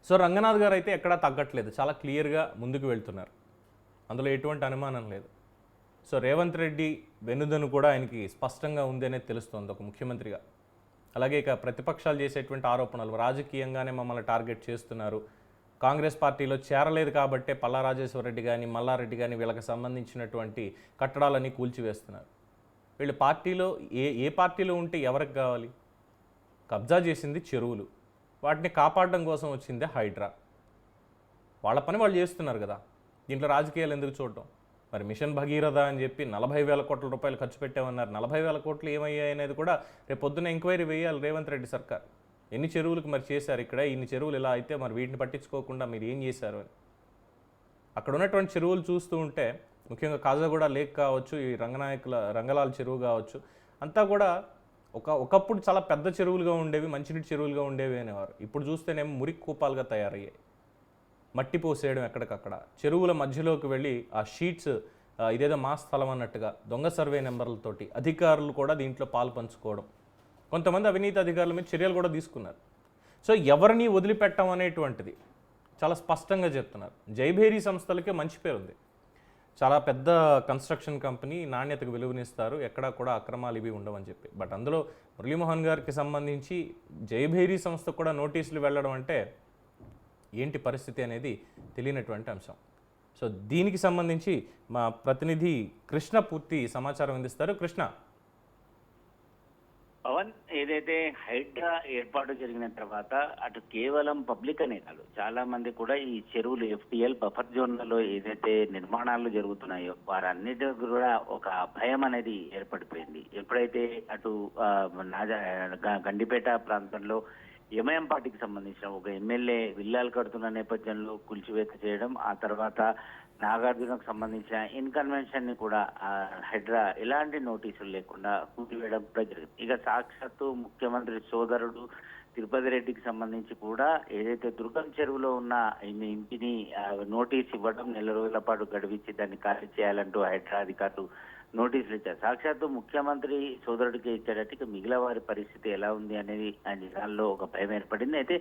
So Ranganath గారు అయితే ఎక్కడా తగ్గట్లేదు, చాలా క్లియర్గా ముందుకు వెళ్తున్నారు, అందులో ఎటువంటి అనుమానం లేదు. సో రేవంత్ రెడ్డి వెన్నుదను కూడా ఆయనకి స్పష్టంగా ఉంది అనేది తెలుస్తోంది ఒక ముఖ్యమంత్రిగా. అలాగే ఇక ప్రతిపక్షాలు చేసేటువంటి ఆరోపణలు, రాజకీయంగానే మమ్మల్ని టార్గెట్ చేస్తున్నారు, కాంగ్రెస్ పార్టీలో చేరలేదు కాబట్టే పల్లా రాజేశ్వరరెడ్డి కానీ మల్లారెడ్డి కానీ వీళ్ళకి సంబంధించినటువంటి కట్టడాలన్నీ కూల్చివేస్తున్నారు. వీళ్ళు పార్టీలో ఏ పార్టీలో ఉంటే ఎవరికి కావాలి? కబ్జా చేసింది చెరువులు, వాటిని కాపాడడం కోసం వచ్చిందే హైడ్రా. వాళ్ళ పని వాళ్ళు చేస్తున్నారు కదా, దీంట్లో రాజకీయాలు ఎందుకు చూడటం? మరి మిషన్ భగీరథ అని చెప్పి 40,000 కోట్ల రూపాయలు ఖర్చు పెట్టామన్నారు. 40,000 కోట్లు ఏమయ్యాయి అనేది కూడా రేపు పొద్దున్న ఎంక్వైరీ వేయాలి రేవంత్ రెడ్డి సర్కార్. ఎన్ని చెరువులకు మరి చేశారు, ఇక్కడ ఇన్ని చెరువులు ఇలా అయితే మరి వీటిని పట్టించుకోకుండా మీరు ఏం చేశారు అని. అక్కడ ఉన్నటువంటి చెరువులు చూస్తూ ఉంటే, ముఖ్యంగా కాజాగూడ లేక్ కావచ్చు, ఈ రంగలాల చెరువు కావచ్చు, అంతా కూడా ఒకప్పుడు చాలా పెద్ద చెరువులుగా ఉండేవి, మంచినీటి చెరువులుగా ఉండేవి అనేవారు. ఇప్పుడు చూస్తేనేమో మురికి కూపాలుగా తయారయ్యాయి. మట్టి పోసేయడం ఎక్కడికక్కడ, చెరువుల మధ్యలోకి వెళ్ళి ఆ షీట్స్ ఇదేదో మా స్థలం అన్నట్టుగా దొంగ సర్వే నెంబర్లతోటి అధికారులు కూడా దీంట్లో పాలు పంచుకోవడం, కొంతమంది అవినీతి అధికారుల మీద చర్యలు కూడా తీసుకున్నారు. సో ఎవరిని వదిలిపెట్టడం అనేటువంటిది చాలా స్పష్టంగా చెప్తున్నారు. జైభేరీ సంస్థలకే మంచి పేరు ఉంది, చాలా పెద్ద కన్స్ట్రక్షన్ కంపెనీ, నాణ్యతకు విలువనిస్తారు, ఎక్కడా కూడా అక్రమాలు ఇవి ఉండవని చెప్పి. బట్ అందులో మురళీమోహన్ గారికి సంబంధించి జైభేరీ సంస్థ కూడా నోటీసులు వెళ్ళడం అంటే ఏంటి పరిస్థితి అనేది తెలియనటువంటి అంశం. సో దీనికి సంబంధించి మా ప్రతినిధి కృష్ణ పూర్తి సమాచారం అందిస్తారు. కృష్ణ. పవన్, ఏదైతే హైడ్రా ఏర్పాటు జరిగిన తర్వాత అటు కేవలం పబ్లిక్ అనే కాదు, చాలా మంది కూడా ఈ చెరువులు ఎఫ్టీఎల్ బఫర్ జోన్లలో ఏదైతే నిర్మాణాలు జరుగుతున్నాయో వారన్నిటి కూడా ఒక భయం అనేది ఏర్పడిపోయింది. ఎప్పుడైతే అటు గండిపేట ప్రాంతంలో ఎంఐఎం పార్టీకి సంబంధించిన ఒక ఎమ్మెల్యే విల్లాలు కడుతున్న నేపథ్యంలో కూల్చివేత చేయడం, ఆ తర్వాత నాగార్జునకు సంబంధించిన ఇన్కన్వెన్షన్ ని కూడా హైడ్రా ఎలాంటి నోటీసులు లేకుండా కూల్చివేయడం కూడా జరిగింది. ఇక సాక్షాత్తు ముఖ్యమంత్రి సోదరుడు తిరుపతి రెడ్డికి సంబంధించి కూడా ఏదైతే దుర్గం చెరువులో ఉన్న ఇంటిని నోటీస్ ఇవ్వడం, 4 రోజుల పాటు గడిపించి దాన్ని ఖాళీ చేయాలంటూ హైడ్రా అధికారులు నోటీసులు ఇచ్చారు. సాక్షాత్తు ముఖ్యమంత్రి సోదరుడికి ఇచ్చేటట్టు మిగిలిన వారి పరిస్థితి ఎలా ఉంది అనేది ఆ జనాల్లో ఒక భయం ఏర్పడింది. అయితే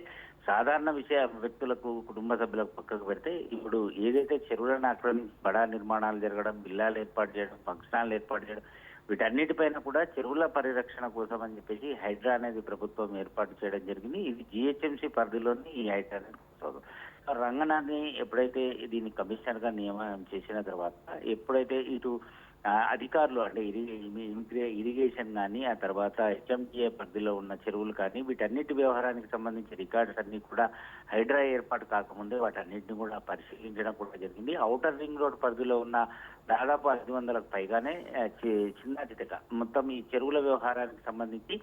సాధారణ వ్యక్తులకు, కుటుంబ సభ్యులకు పక్కకు పెడితే ఇప్పుడు ఏదైతే చెరువులను ఆక్రమించి బడా నిర్మాణాలు జరగడం, బిల్లాలు ఏర్పాటు చేయడం, ఫంక్షనాలు ఏర్పాటు చేయడం, వీటన్నిటిపైన కూడా చెరువుల పరిరక్షణ కోసం అని చెప్పేసి హైడ్రా అనేది ప్రభుత్వం ఏర్పాటు చేయడం జరిగింది. ఇది జిహెచ్ఎంసీ పరిధిలోని ఈ హైడ్రా అనేది రంగనాథ్ని ఎప్పుడైతే దీన్ని కమిషనర్ గా నియమనం చేసిన తర్వాత, ఎప్పుడైతే ఇటు అధికారులు అంటే ఇరిగేషన్ కానీ, ఆ తర్వాత హెచ్ఎండిఏ పరిధిలో ఉన్న చెరువులు కానీ, వీటన్నిటి వ్యవహారానికి సంబంధించి రికార్డ్స్ అన్ని కూడా హైడ్రా ఏర్పాటు కాకముందే వాటన్నిటిని కూడా పరిశీలించడం కూడా జరిగింది. ఔటర్ రింగ్ రోడ్ పరిధిలో ఉన్న దాదాపు 500కు పైగానే చిన్న చితక మొత్తం ఈ చెరువుల వ్యవహారానికి సంబంధించి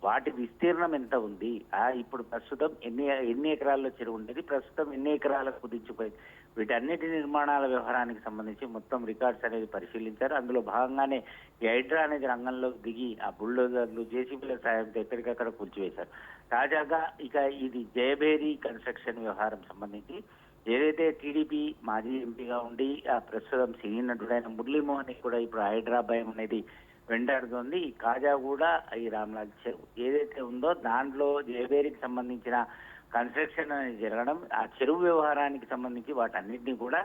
వాటి విస్తీర్ణం ఎంత ఉంది, ఇప్పుడు ప్రస్తుతం ఎన్ని ఎకరాల్లో చెరువు ఉండేది, ప్రస్తుతం ఎన్ని ఎకరాలకు కుదించిపోయింది, వీటన్నిటి నిర్మాణాల వ్యవహారానికి సంబంధించి మొత్తం రికార్డ్స్ అనేది పరిశీలించారు. అందులో భాగంగానే ఈ హైడ్రా అనేది రంగంలోకి దిగి ఆ బుల్డోజర్లు, జేసీబీల సాయంతో ఎక్కడికక్కడ కూల్చివేశారు. తాజాగా ఇక ఇది జయభేరి కన్స్ట్రక్షన్ వ్యవహారం సంబంధించి ఏదైతే టీడీపీ మాజీ ఎంపీగా ఉండి ప్రస్తుతం సినీ నటుడైన మురళీమోహన్ కూడా ఇప్పుడు హైడ్రా భయం అనేది వెంటాడుతోంది. ఈ కాజాగూడ, ఈ రామరాజ్ చెరువు ఏదైతే ఉందో దాంట్లో జయభేరికి సంబంధించిన కన్స్ట్రక్షన్ అనేది జరగడం, ఆ చెరువు వ్యవహారానికి సంబంధించి వాటన్నిటిని కూడా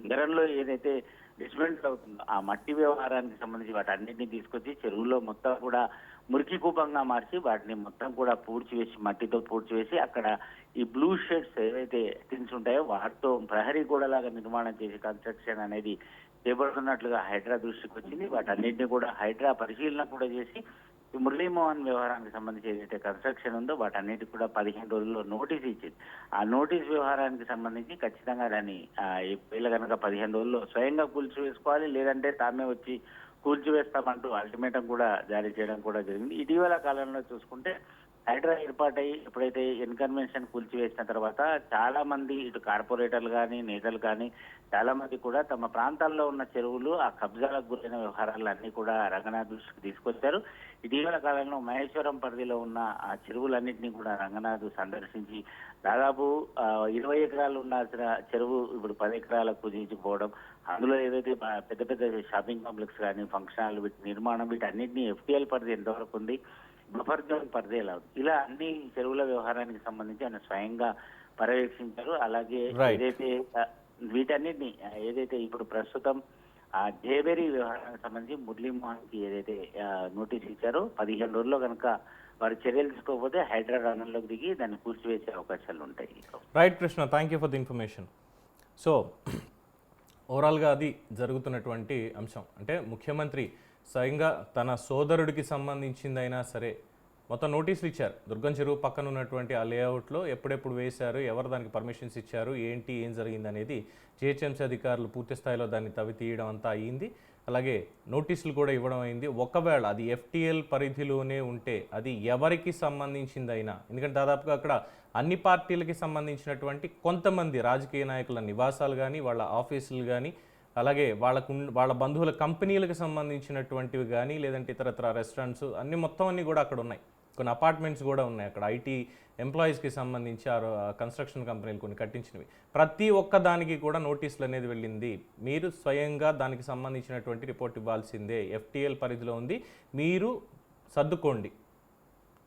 నగరంలో ఏదైతే డిస్మెంట్ అవుతుందో ఆ మట్టి వ్యవహారానికి సంబంధించి వాటన్నిటిని తీసుకొచ్చి చెరువులో మొత్తం కూడా మురికి కూపంగా మార్చి వాటిని మొత్తం కూడా పూడ్చివేసి, మట్టితో పూడ్చివేసి అక్కడ ఈ బ్లూ షేడ్స్ ఏవైతే టిన్స్ ఉంటాయో వాటితో ప్రహరీ గోడలాగా నిర్మాణం చేసి కన్స్ట్రక్షన్ అనేది చేపడుతున్నట్లుగా హైడ్రా దృష్టికి వచ్చింది. వాటన్నింటినీ కూడా హైడ్రా పరిశీలన కూడా చేసి మురళీమోహన్ వ్యవహారానికి సంబంధించి ఏదైతే కన్స్ట్రక్షన్ ఉందో వాటన్నిటికి కూడా 15 రోజుల్లో నోటీస్ ఇచ్చింది. ఆ నోటీస్ వ్యవహారానికి సంబంధించి ఖచ్చితంగా దాన్ని వీళ్ళ కనుక 15 రోజుల్లో స్వయంగా కూల్చివేసుకోవాలి, లేదంటే తామే వచ్చి కూల్చివేస్తామంటూ అల్టిమేటం కూడా జారీ చేయడం కూడా జరిగింది. ఇటీవల కాలంలో చూసుకుంటే హైడ్రా ఏర్పాటై ఎప్పుడైతే ఇన్కన్వెన్షన్ కూల్చివేసిన తర్వాత చాలా మంది ఇటు కార్పొరేటర్లు కానీ, నేతలు కానీ చాలా మంది కూడా తమ ప్రాంతాల్లో ఉన్న చెరువులు ఆ కబ్జాలకు గురైన వ్యవహారాలన్నీ కూడా రంగనాథ్ దృష్టికి తీసుకొచ్చారు. ఇటీవల కాలంలో మహేశ్వరం పరిధిలో ఉన్న ఆ చెరువులన్నింటినీ కూడా రంగనాథ్ సందర్శించి దాదాపు 20 ఎకరాలు ఉండాల్సిన చెరువు ఇప్పుడు 10 ఎకరాలకు కుదించిపోవడం, అందులో ఏదైతే పెద్ద పెద్ద షాపింగ్ కాంప్లెక్స్ కానీ, ఫంక్షన్ హాల్ నిర్మాణం వీటన్నింటినీ ఎఫ్టీఎల్ పరిధి ఎంతవరకు ఉంది, బఫర్ జోన్ పరిధి ఎలా ఉంది, ఇలా అన్ని చెరువుల వ్యవహారానికి సంబంధించి ఆయన స్వయంగా పర్యవేక్షించారు. అలాగే Right. ఏదైతే వీటన్నిటిని ఏదైతే ఇప్పుడు ప్రస్తుతం జేబెరీ వ్యవహారానికి సంబంధించి మురళీమోహన్ కి ఏదైతే నోటీస్ ఇచ్చారో 15 రోజుల్లో కనుక వారు చర్యలు తీసుకోకపోతే హైడ్రా రంగంలోకి దిగి దాన్ని కూల్చివేసే అవకాశాలు ఉంటాయి. Right Krishna, thank you for the information. So ఓవరాల్గా అది జరుగుతున్నటువంటి అంశం. అంటే ముఖ్యమంత్రి స్వయంగా తన సోదరుడికి సంబంధించిందైనా సరే మొత్తం నోటీసులు ఇచ్చారు. దుర్గం చెరువు పక్కన ఉన్నటువంటి ఆ లేఅవుట్లో ఎప్పుడెప్పుడు వేశారు, ఎవరు దానికి పర్మిషన్స్ ఇచ్చారు, ఏంటి ఏం జరిగింది అనేది జిహెచ్ఎంసీ అధికారులు పూర్తి స్థాయిలో దాన్ని తవ్వి తీయడం అంతా అయ్యింది. అలాగే నోటీసులు కూడా ఇవ్వడం అయింది. ఒకవేళ అది ఎఫ్టీఎల్ పరిధిలోనే ఉంటే అది ఎవరికి సంబంధించిందైనా, ఎందుకంటే దాదాపుగా అక్కడ అన్ని పార్టీలకి సంబంధించినటువంటి కొంతమంది రాజకీయ నాయకుల నివాసాలు కానీ, వాళ్ళ ఆఫీసులు కానీ, అలాగే వాళ్ళ బంధువుల కంపెనీలకు సంబంధించినటువంటివి కానీ, లేదంటే ఇతరత్ర రెస్టారెంట్స్ అన్ని మొత్తం అన్నీ కూడా అక్కడ ఉన్నాయి. కొన్ని అపార్ట్మెంట్స్ కూడా ఉన్నాయి అక్కడ, ఐటీ ఎంప్లాయీస్కి సంబంధించి కన్స్ట్రక్షన్ కంపెనీలు కొన్ని కట్టించినవి. ప్రతి ఒక్క దానికి కూడా నోటీసులు అనేది వెళ్ళింది. మీరు స్వయంగా దానికి సంబంధించినటువంటి రిపోర్ట్ ఇవ్వాల్సిందే, ఎఫ్టీఎల్ పరిధిలో ఉంది, మీరు సర్దుకోండి,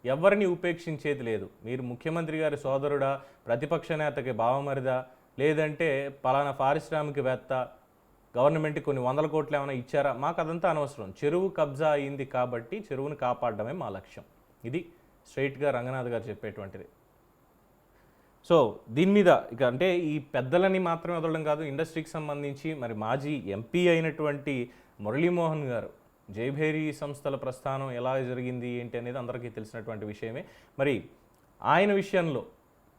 ఎవరిని ఉపేక్షించేది లేదు. మీరు ముఖ్యమంత్రి గారి సోదరుడా, ప్రతిపక్ష నేతకి భావమరిదా, లేదంటే పలానా పారిశ్రామికవేత్త, గవర్నమెంట్కి కొన్ని 100 కోట్లు ఏమైనా ఇచ్చారా, మాకు అదంతా అనవసరం. చెరువు కబ్జా అయింది కాబట్టి చెరువును కాపాడడమే మా లక్ష్యం. ఇది స్ట్రైట్గా రంగనాథ్ గారు చెప్పేటువంటిది. సో దీని మీద ఇక అంటే ఈ పెద్దలని మాత్రమే వదలడం కాదు, ఇండస్ట్రీకి సంబంధించి మరి మాజీ ఎంపీ అయినటువంటి మురళీమోహన్ గారు జైభేరి సంస్థల ప్రస్థానం ఎలా జరిగింది ఏంటి అనేది అందరికీ తెలిసినటువంటి విషయమే. మరి ఆయన విషయంలో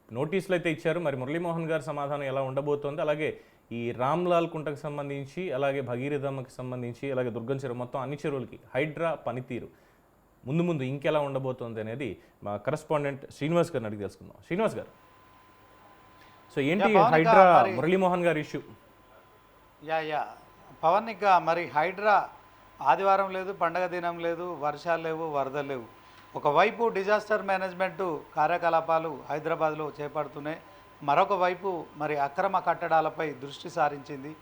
నోటీసులు అయితే ఇచ్చారు, మరి మురళీమోహన్ గారి సమాధానం ఎలా ఉండబోతోంది, అలాగే ఈ రామ్లాల్ కుంటకు సంబంధించి, అలాగే భగీరథమ్మకి సంబంధించి, అలాగే దుర్గం చెరువు మొత్తం అన్ని చెరువులకి హైడ్రా పనితీరు ముందు ఇంకెలా ఉండబోతోంది అనేది మా కరెస్పాండెంట్ శ్రీనివాస్ గారిని అడిగి తెలుసుకుందాం. శ్రీనివాస్ గారు, సో ఏంటి హైడ్రా మురళీమోహన్ గారి ఇష్యూ? పవన్, ఇక మరి హైడ్రా ఆదివారం లేదు, పండగ దినం లేదు, వర్షాలు లేవు, వరదలు లేవు. ఒకవైపు డిజాస్టర్ మేనేజ్మెంట్ కార్యకలాపాలు హైదరాబాద్లో చేపడుతున్నాయి, మరొక వైపు మరి అక్రమ కట్టడాలపై దృష్టి సారించింది.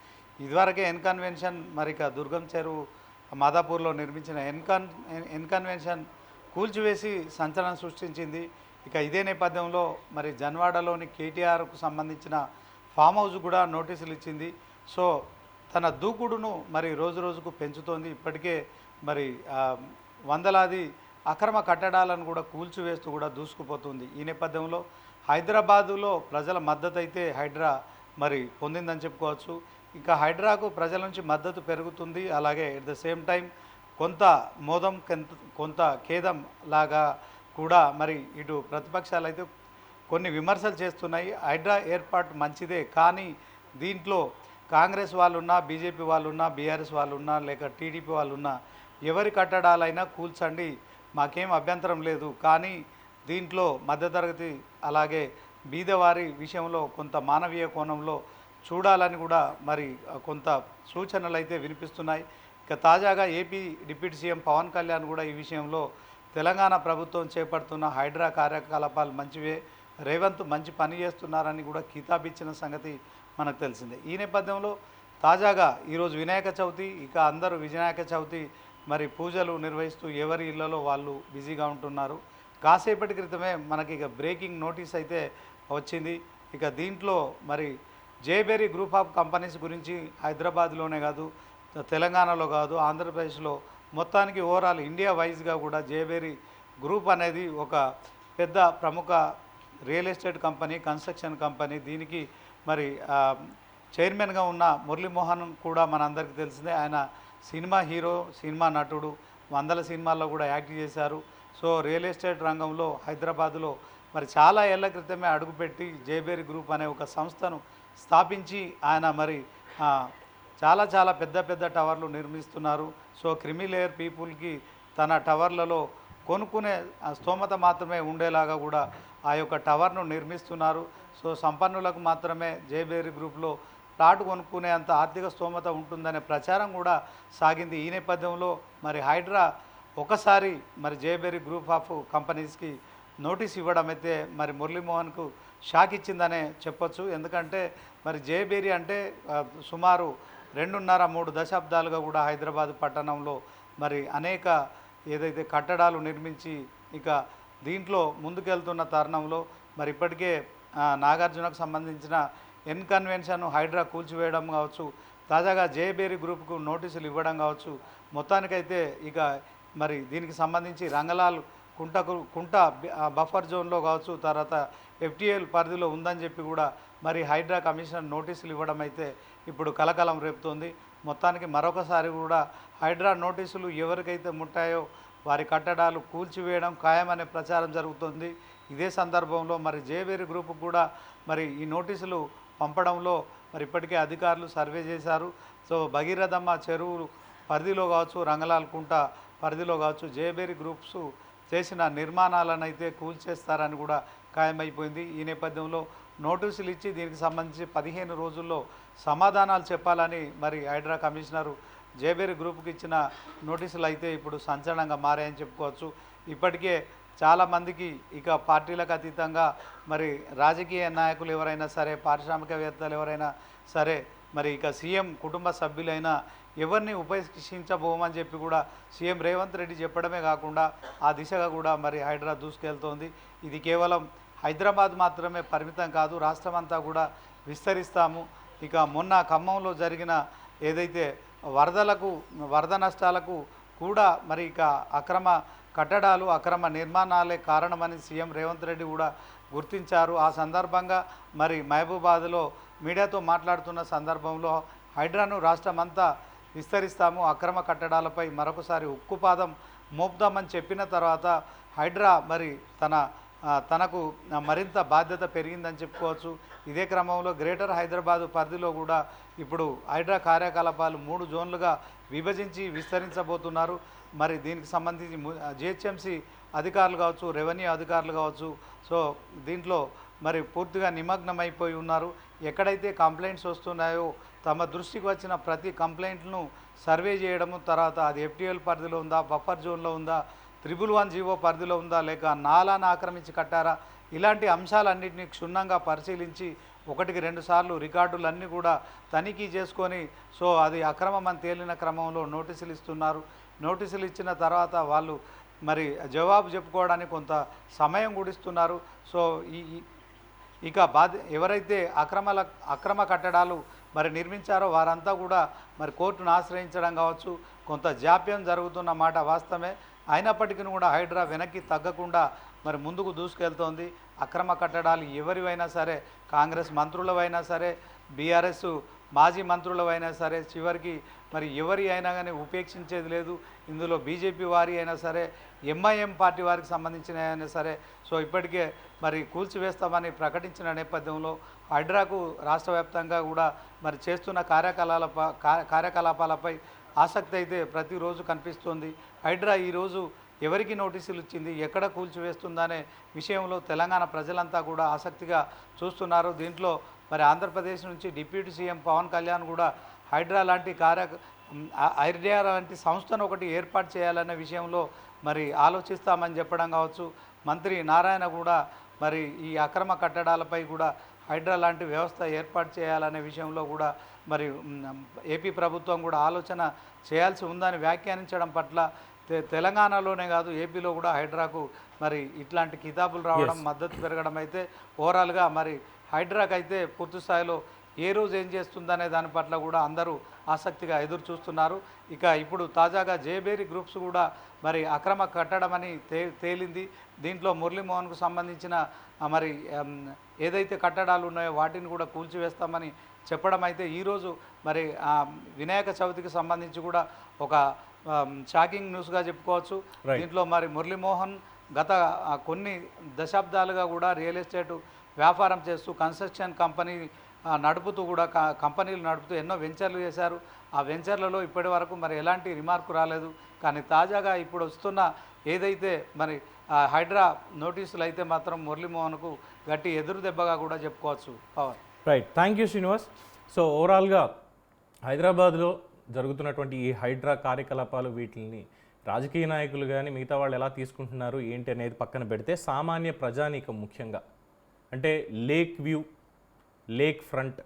ఇదివరకే ఎన్కన్వెన్షన్ మరి ఇక దుర్గం చెరువు మాదాపూర్లో నిర్మించిన ఎన్కన్వెన్షన్ కూల్చివేసి సంచలనం సృష్టించింది. ఇక ఇదే నేపథ్యంలో మరి జన్వాడలోని కేటీఆర్కు సంబంధించిన ఫామ్ హౌస్ కూడా నోటీసులు ఇచ్చింది. సో తన దూకుడును మరి రోజు రోజుకు పెంచుతోంది. ఇప్పటికే మరి వందలాది అక్రమ కట్టడాలను కూడా కూల్చివేస్తూ కూడా దూసుకుపోతుంది. ఈ నేపథ్యంలో హైదరాబాదులో ప్రజల మద్దతు అయితే హైడ్రా మరి పొందిందని చెప్పుకోవచ్చు. ఇంకా హైడ్రాకు ప్రజల నుంచి మద్దతు పెరుగుతుంది. అలాగే ఎట్ ద సేమ్ టైం కొంత మోదం కొంత ఖేదం లాగా కూడా మరి ఇటు ప్రతిపక్షాలు అయితే కొన్ని విమర్శలు చేస్తున్నాయి. హైడ్రా ఏర్పాటు మంచిదే, కానీ దీంట్లో కాంగ్రెస్ వాళ్ళున్నా, బీజేపీ వాళ్ళున్నా, బీఆర్ఎస్ వాళ్ళున్నా, లేక టీడీపీ వాళ్ళున్నా, ఎవరి కట్టడాలైనా కూల్చండి, మాకేం అభ్యంతరం లేదు, కానీ దీంట్లో మధ్యతరగతి అలాగే బీదవారి విషయంలో కొంత మానవీయ కోణంలో చూడాలని కూడా మరి కొంత సూచనలు అయితే వినిపిస్తున్నాయి. ఇక తాజాగా AP deputy CM Pawan Kalyan కూడా ఈ విషయంలో తెలంగాణ ప్రభుత్వం చేపడుతున్న హైడ్రా కార్యకలాపాలు మంచివే, రేవంత్ మంచి పని చేస్తున్నారని కూడా కితాబిచ్చిన సంగతి మనకు తెలిసిందే. ఈ నేపథ్యంలో తాజాగా ఈరోజు వినాయక చవితి, ఇక అందరూ వినాయక చవితి మరి పూజలు నిర్వహిస్తూ ఎవరి ఇళ్లలో వాళ్ళు బిజీగా ఉంటున్నారు. కాసేపటి క్రితమే మనకి ఇక బ్రేకింగ్ నోటీస్ అయితే వచ్చింది. ఇక దీంట్లో మరి జేబెరీ గ్రూప్ ఆఫ్ కంపెనీస్ గురించి హైదరాబాద్లోనే కాదు, తెలంగాణలో కాదు, ఆంధ్రప్రదేశ్లో మొత్తానికి ఓవరాల్ ఇండియా వైజ్గా కూడా జేబెరీ గ్రూప్ అనేది ఒక పెద్ద ప్రముఖ real estate company, construction company. దీనికి మరి చైర్మన్గా ఉన్న మురళీమోహన్ కూడా మనందరికీ తెలిసిందే. ఆయన సినిమా హీరో, సినిమా నటుడు, వందల సినిమాల్లో కూడా యాక్ట్ చేశారు. సో రియల్ ఎస్టేట్ రంగంలో హైదరాబాదులో మరి చాలా ఏళ్ల క్రితమే అడుగుపెట్టి జేబెరీ గ్రూప్ అనే ఒక సంస్థను స్థాపించి ఆయన మరి చాలా పెద్ద టవర్లు నిర్మిస్తున్నారు. సో క్రిమి లేయర్ పీపుల్కి తన టవర్లలో కొనుక్కునే స్తోమత మాత్రమే ఉండేలాగా కూడా ఆ యొక్క టవర్ను నిర్మిస్తున్నారు. సో సంపన్నులకు మాత్రమే జేబెరీ గ్రూప్లో ప్లాట్ కొనుక్కునే అంత ఆర్థిక స్తోమత ఉంటుందనే ప్రచారం కూడా సాగింది. ఈ నేపథ్యంలో మరి హైడ్రా ఒకసారి మరి జేబెరీ గ్రూప్ ఆఫ్ కంపెనీస్కి నోటీస్ ఇవ్వడం అయితే మరి మురళీమోహన్కు షాక్ ఇచ్చిందనే చెప్పొచ్చు. ఎందుకంటే మరి జేబెరీ అంటే సుమారు 2.5-3 దశాబ్దాలుగా కూడా హైదరాబాద్ పట్టణంలో మరి అనేక ఏదైతే కట్టడాలు నిర్మించి ఇక దీంట్లో ముందుకెళ్తున్న తరుణంలో మరి ఇప్పటికే నాగార్జునకు సంబంధించిన కన్వెన్షన్ హైడ్రా కూల్చివేయడం కావచ్చు, తాజాగా జేబేరీ గ్రూప్కు నోటీసులు ఇవ్వడం కావచ్చు, మొత్తానికైతే ఇక మరి దీనికి సంబంధించి రంగలాల్ కుంట బఫర్ జోన్లో కావచ్చు, తర్వాత ఎఫ్టీఎల్ పరిధిలో ఉందని చెప్పి కూడా మరి హైడ్రా కమిషనర్ నోటీసులు ఇవ్వడం అయితే ఇప్పుడు కలకలం రేపుతోంది. మొత్తానికి మరొకసారి కూడా హైడ్రా నోటీసులు ఎవరికైతే ముట్టాయో వారి కట్టడాలు కూల్చివేయడం ఖాయమనే ప్రచారం జరుగుతుంది. ఇదే సందర్భంలో మరి జేబేరీ గ్రూప్ కూడా మరి ఈ నోటీసులు పంపడంలో మరి ఇప్పటికే అధికారులు సర్వే చేశారు. సో భగీరథమ్మ చెరువు పరిధిలో కావచ్చు, రంగలాల్ కుంట పరిధిలో కావచ్చు, జేబేరీ గ్రూప్స్ చేసిన నిర్మాణాలను అయితే కూల్చేస్తారని కూడా ఖాయమైపోయింది. ఈ నేపథ్యంలో నోటీసులు ఇచ్చి దీనికి సంబంధించి 15 రోజుల్లో సమాధానాలు చెప్పాలని మరి హైడ్రా కమిషనరు జేబేరీ గ్రూప్కి ఇచ్చిన నోటీసులు అయితే ఇప్పుడు సంచలనంగా మారాయని చెప్పుకోవచ్చు. ఇప్పటికే చాలామందికి ఇక పార్టీలకు అతీతంగా మరి రాజకీయ నాయకులు ఎవరైనా సరే, పారిశ్రామికవేత్తలు ఎవరైనా సరే, మరి ఇక సీఎం కుటుంబ సభ్యులైనా ఎవరిని ఉపేక్షించబోమని చెప్పి కూడా సీఎం రేవంత్ రెడ్డి చెప్పడమే కాకుండా ఆ దిశగా కూడా మరి హైడ్రా దూసుకెళ్తోంది. ఇది కేవలం హైదరాబాద్ మాత్రమే పరిమితం కాదు, రాష్ట్రమంతా కూడా విస్తరిస్తాము. ఇక మొన్న ఖమ్మంలో జరిగిన ఏదైతే వరద నష్టాలకు కూడా మరి ఇక అక్రమ కట్టడాలు, అక్రమ నిర్మాణాలే కారణమని సీఎం రేవంత్ రెడ్డి కూడా గుర్తించారు. ఆ సందర్భంగా మరి మహబూబాద్లో మీడియాతో మాట్లాడుతున్న సందర్భంలో హైడ్రాను రాష్ట్రమంతా విస్తరిస్తాము, అక్రమ కట్టడాలపై మరొకసారి ఉక్కుపాదం మోపుదామని చెప్పిన తర్వాత హైడ్రా మరి తనకు మరింత బాధ్యత పెరిగిందని చెప్పుకోవచ్చు. ఇదే క్రమంలో గ్రేటర్ హైదరాబాదు పరిధిలో కూడా ఇప్పుడు హైడ్రా కార్యకలాపాలు 3 జోన్లుగా విభజించి విస్తరించబోతున్నారు. మరి దీనికి సంబంధించి జిహెచ్ఎంసీ అధికారులు కావచ్చు, రెవెన్యూ అధికారులు కావచ్చు, సో దీంట్లో మరి పూర్తిగా నిమగ్నమైపోయి ఉన్నారు. ఎక్కడైతే కంప్లైంట్స్ వస్తున్నాయో తమ దృష్టికి వచ్చిన ప్రతి కంప్లైంట్ను సర్వే చేయడము, తర్వాత అది ఎఫ్టీఎల్ పరిధిలో ఉందా, బఫర్ జోన్లో ఉందా, 111 పరిధిలో ఉందా, లేక నాలాను ఆక్రమించి కట్టారా, ఇలాంటి అంశాలన్నింటినీ క్షుణ్ణంగా పరిశీలించి 1-2 సార్లు రికార్డులన్నీ కూడా తనిఖీ చేసుకొని సో అది అక్రమం అని తేలిన క్రమంలో నోటీసులు ఇస్తున్నారు. నోటీసులు ఇచ్చిన తర్వాత వాళ్ళు మరి జవాబు చెప్పుకోవడానికి కొంత సమయం కూడా ఇస్తున్నారు. సో ఇక ఎవరైతే అక్రమ కట్టడాలు మరి నిర్మించారో వారంతా కూడా మరి కోర్టును ఆశ్రయించడం కావచ్చు, కొంత జాప్యం జరుగుతున్న మాట వాస్తవమే. అయినప్పటికీ కూడా హైడ్రా వెనక్కి తగ్గకుండా మరి ముందుకు దూసుకెళ్తోంది. అక్రమ కట్టడాలు ఎవరివైనా సరే, కాంగ్రెస్ మంత్రులవైనా సరే, బీఆర్ఎస్ మాజీ మంత్రులవైనా సరే, చివరికి మరి ఎవరి అయినా కానీ ఉపేక్షించేది లేదు. ఇందులో బీజేపీ వారి అయినా సరే, ఎంఐఎం పార్టీ వారికి సంబంధించిన అయినా సరే, సో ఇప్పటికే మరి కూల్చివేస్తామని ప్రకటించిన నేపథ్యంలో హైడ్రాకు రాష్ట్ర వ్యాప్తంగా కూడా మరి చేస్తున్న కార్యకలాపాలపై ఆసక్తి అయితే ప్రతిరోజు కనిపిస్తుంది. హైడ్రా ఈరోజు ఎవరికి నోటీసులు ఇచ్చింది, ఎక్కడ కూల్చివేస్తుందనే విషయంలో తెలంగాణ ప్రజలంతా కూడా ఆసక్తిగా చూస్తున్నారు. దీంట్లో మరి ఆంధ్రప్రదేశ్ నుంచి డిప్యూటీ సీఎం పవన్ కళ్యాణ్ కూడా హైడ్రా లాంటి సంస్థను ఒకటి ఏర్పాటు చేయాలనే విషయంలో మరి ఆలోచిస్తామని చెప్పడం కావచ్చు. మంత్రి నారాయణ కూడా మరి ఈ అక్రమ కట్టడాలపై కూడా హైడ్రా లాంటి వ్యవస్థ ఏర్పాటు చేయాలనే విషయంలో కూడా మరి ఏపీ ప్రభుత్వం కూడా ఆలోచన చేయాల్సి ఉందని వ్యాఖ్యానించడం పట్ల తెలంగాణలోనే కాదు ఏపీలో కూడా హైడ్రాకు మరి ఇట్లాంటి కితాబులు రావడం, మద్దతు పెరగడం అయితే ఓవరాల్గా మరి హైడ్రాకు అయితే పూర్తి స్థాయిలో ఏ రోజు ఏం చేస్తుందనే దాని పట్ల కూడా అందరూ ఆసక్తిగా ఎదురు చూస్తున్నారు. ఇక ఇప్పుడు తాజాగా జేబేరీ గ్రూప్స్ కూడా మరి అక్రమ కట్టడం అని తేలింది. దీంట్లో మురళీమోహన్కు సంబంధించిన మరి ఏదైతే కట్టడాలు ఉన్నాయో వాటిని కూడా కూల్చివేస్తామని చెప్పడం అయితే ఈరోజు మరి వినాయక చవితికి సంబంధించి కూడా ఒక షాకింగ్ న్యూస్గా చెప్పుకోవచ్చు. దీంట్లో మరి మురళీమోహన్ గత కొన్ని దశాబ్దాలుగా కూడా రియల్ ఎస్టేట్ వ్యాపారం చేస్తూ కన్స్ట్రక్షన్ కంపెనీ కంపెనీలు నడుపుతూ ఎన్నో వెంచర్లు చేశారు. ఆ వెంచర్లలో ఇప్పటి వరకు మరి ఎలాంటి రిమార్కు రాలేదు. కానీ తాజాగా ఇప్పుడు వస్తున్న ఏదైతే మరి హైడ్రా నోటీసులు అయితే మాత్రం మురళీమోహన్కు గట్టి ఎదురు దెబ్బగా కూడా చెప్పుకోవచ్చు. Power right, thank you Srinivas. So ఓవరాల్గా హైదరాబాద్లో జరుగుతున్నటువంటి ఈ హైడ్రా కార్యకలాపాలు వీటిని రాజకీయ నాయకులు కానీ మిగతా వాళ్ళు ఎలా తీసుకుంటున్నారు ఏంటి అనేది పక్కన పెడితే సామాన్య ప్రజానీకం ముఖ్యంగా అంటే lake view, lake front,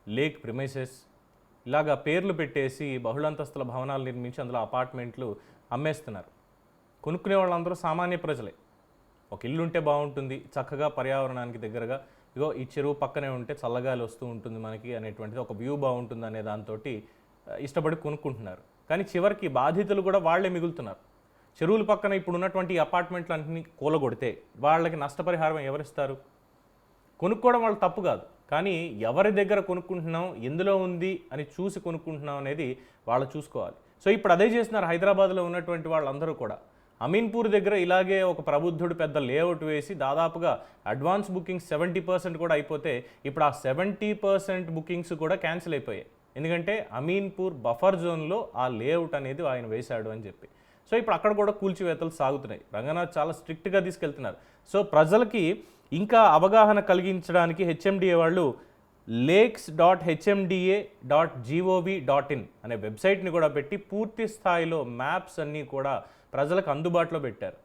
lake premises ఇలాగా పేర్లు పెట్టేసి బహుళంతస్తుల భవనాలు నిర్మించి అందులో అపార్ట్మెంట్లు అమ్మేస్తున్నారు. కొనుక్కునే వాళ్ళందరూ సామాన్య ప్రజలే. ఒక ఇల్లు ఉంటే బాగుంటుంది, చక్కగా పర్యావరణానికి దగ్గరగా ఇగో ఈ చెరువు పక్కనే ఉంటే చల్లగాలి వస్తూ ఉంటుంది మనకి అనేటువంటిది, ఒక వ్యూ బాగుంటుంది అనే దాంతో ఇష్టపడి కొనుక్కుంటున్నారు. కానీ చివరికి బాధితులు కూడా వాళ్ళే మిగులుతున్నారు. చెరువుల పక్కన ఇప్పుడు ఉన్నటువంటి అపార్ట్మెంట్లు అన్నీ కూలగొడితే వాళ్ళకి నష్టపరిహారం ఎవరిస్తారు? కొనుక్కోవడం వాళ్ళ తప్పు కాదు, కానీ ఎవరి దగ్గర కొనుక్కుంటున్నాం, ఎందులో ఉంది అని చూసి కొనుక్కుంటున్నాం అనేది వాళ్ళు చూసుకోవాలి. సో ఇప్పుడు అదే చేస్తున్నారు హైదరాబాద్లో ఉన్నటువంటి వాళ్ళందరూ కూడా. అమీన్పూర్ దగ్గర ఇలాగే ఒక ప్రబుద్ధుడు పెద్ద లేఅవుట్ వేసి దాదాపుగా అడ్వాన్స్ బుకింగ్స్ 70% కూడా అయిపోతే ఇప్పుడు ఆ 70% బుకింగ్స్ కూడా క్యాన్సిల్ అయిపోయాయి. ఎందుకంటే అమీన్పూర్ బఫర్ జోన్లో ఆ లేఅవుట్ అనేది ఆయన వేశాడు అని చెప్పి. సో ఇప్పుడు అక్కడ కూడా కూల్చివేతలు సాగుతున్నాయి. రంగనాథ్ చాలా స్ట్రిక్ట్గా తీసుకెళ్తున్నారు. సో ప్రజలకి ఇంకా అవగాహన కలిగించడానికి హెచ్ఎండిఏ వాళ్ళు lakes.hmda.gov.in అనే వెబ్సైట్ని కూడా పెట్టి పూర్తి స్థాయిలో మ్యాప్స్ అన్నీ కూడా ప్రజలకు అందుబాటులో పెట్టారు.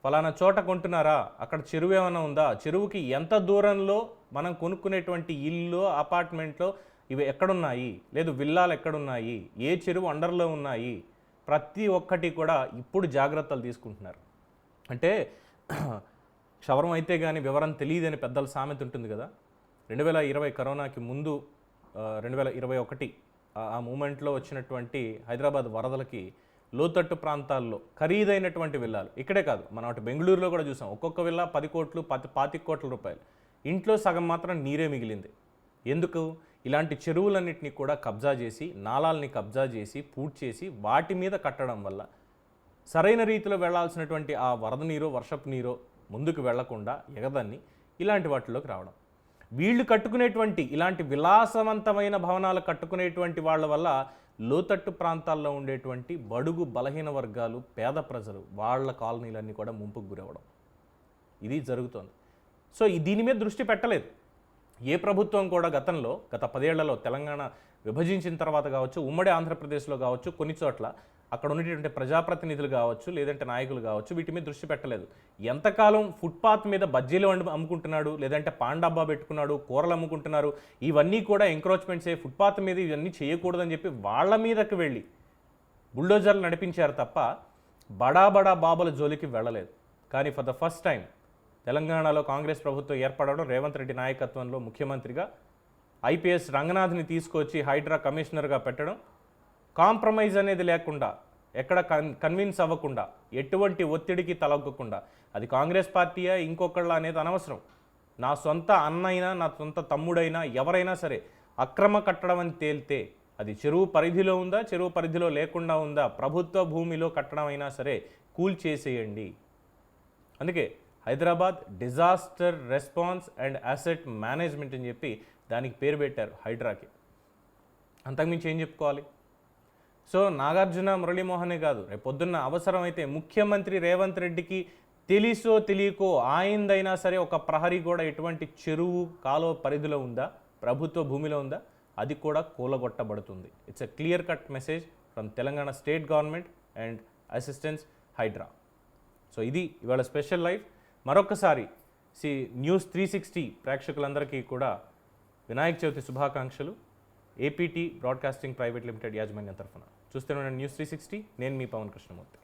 ఫలానా చోట కొంటున్నారా, అక్కడ చెరువు ఏమైనా ఉందా, చెరువుకి ఎంత దూరంలో మనం కొనుక్కునేటువంటి ఇల్లు అపార్ట్మెంట్లో ఇవి ఎక్కడున్నాయి, లేదు విల్లాలు ఎక్కడున్నాయి, ఏ చెరువు అండర్లో ఉన్నాయి, ప్రతి ఒక్కటి కూడా ఇప్పుడు జాగ్రత్తలు తీసుకుంటున్నారు. అంటే క్షవరం అయితే కానీ వివరం తెలియదని పెద్దల సామెత ఉంటుంది కదా. 2020 కరోనాకి ముందు 2021 ఆ మూమెంట్లో వచ్చినటువంటి హైదరాబాద్ వరదలకి లోతట్టు ప్రాంతాల్లో ఖరీదైనటువంటి విల్లాలు, ఇక్కడే కాదు మనం అటు బెంగళూరులో కూడా చూసాం, ఒక్కొక్క విల్లా 10 కోట్లు 25 కోట్ల రూపాయలు. ఇంట్లో సగం మాత్రం నీరే మిగిలింది. ఎందుకు? ఇలాంటి చెరువులన్నింటినీ కూడా కబ్జా చేసి, నాలాల్ని కబ్జా చేసి, పూడ్చేసి వాటి మీద కట్టడం వల్ల సరైన రీతిలో వెళ్లాల్సినటువంటి ఆ వరద నీరో వర్షపు నీరో ముందుకు వెళ్లకుండా ఎగదన్ని ఇలాంటి వాటిలోకి రావడం. వీళ్ళు కట్టుకునేటువంటి ఇలాంటి విలాసవంతమైన భవనాలు కట్టుకునేటువంటి వాళ్ళ వల్ల లోతట్టు ప్రాంతాల్లో ఉండేటువంటి బడుగు బలహీన వర్గాలు, పేద ప్రజలు, వాళ్ళ కాలనీలన్నీ కూడా ముంపుకు గురవడం ఇది జరుగుతోంది. సో దీని మీద దృష్టి పెట్టలేదు ఏ ప్రభుత్వం కూడా. గత 10 ఏళ్లలో తెలంగాణ విభజించిన తర్వాత కావచ్చు, ఉమ్మడి ఆంధ్రప్రదేశ్లో కావచ్చు, కొన్ని చోట్ల అక్కడ ఉన్నటువంటి ప్రజాప్రతినిధులు కావచ్చు, లేదంటే నాయకులు కావచ్చు, వీటి మీద దృష్టి పెట్టలేదు. ఎంతకాలం ఫుట్పాత్ మీద బజ్జీలు అమ్ముకుంటున్నాడు, లేదంటే పాన్ డబ్బా పెట్టుకున్నాడు, కూరలు అమ్ముకుంటున్నారు, ఇవన్నీ కూడా ఎంక్రోచ్మెంట్సే, ఫుట్పాత్ మీద ఇవన్నీ చేయకూడదని చెప్పి వాళ్ళ మీదకి వెళ్ళి బుల్డోజర్లు నడిపించారు తప్ప బడా బాబుల జోలికి వెళ్ళలేదు. కానీ ఫర్ ద ఫస్ట్ టైం తెలంగాణలో కాంగ్రెస్ ప్రభుత్వం ఏర్పడడం, రేవంత్ రెడ్డి నాయకత్వంలో ముఖ్యమంత్రిగా ఐపీఎస్ రంగనాథ్ని తీసుకొచ్చి హైడ్రా కమిషనర్గా పెట్టడం, కాంప్రమైజ్ అనేది లేకుండా, ఎక్కడ కన్విన్స్ అవ్వకుండా, ఎటువంటి ఒత్తిడికి తలొగ్గకుండా, అది కాంగ్రెస్ పార్టీయా ఇంకొకళ్ళ అనేది అనవసరం. నా సొంత అన్నైనా, నా సొంత తమ్ముడైనా, ఎవరైనా సరే అక్రమ కట్టడం అని తేలితే అది చెరువు పరిధిలో ఉందా, చెరువు పరిధిలో లేకుండా ఉందా, ప్రభుత్వ భూమిలో కట్టడం అయినా సరే కూల్చేసేయండి. అందుకే Hyderabad disaster response and asset management అని చెప్పి దానికి పేరు పెట్టారు హైడ్రాకి. అంతకుమించి ఏం చెప్పుకోవాలి? సో నాగార్జున మురళీమోహనే కాదు, రేపు పొద్దున్న అవసరమైతే ముఖ్యమంత్రి రేవంత్ రెడ్డికి తెలిసో తెలియకో ఆయిందైనా సరే ఒక ప్రహరీ కూడా ఎటువంటి చెరువు కాలువ పరిధిలో ఉందా, ప్రభుత్వ భూమిలో ఉందా, అది కూడా కూలగొట్టబడుతుంది. It's a clear cut message from Telangana state government and assistance hydra. So ఇది ఇవాళ స్పెషల్ లైవ్. మరొకసారి న్యూస్ 360 ప్రేక్షకులందరికీ కూడా వినాయక చవితి శుభాకాంక్షలు. ఏపీటీ బ్రాడ్కాస్టింగ్ ప్రైవేట్ లిమిటెడ్ యాజమాన్యం తరఫున చూస్తూనే న్యూస్ 360. నేను మీ పవన్ కృష్ణమూర్తి.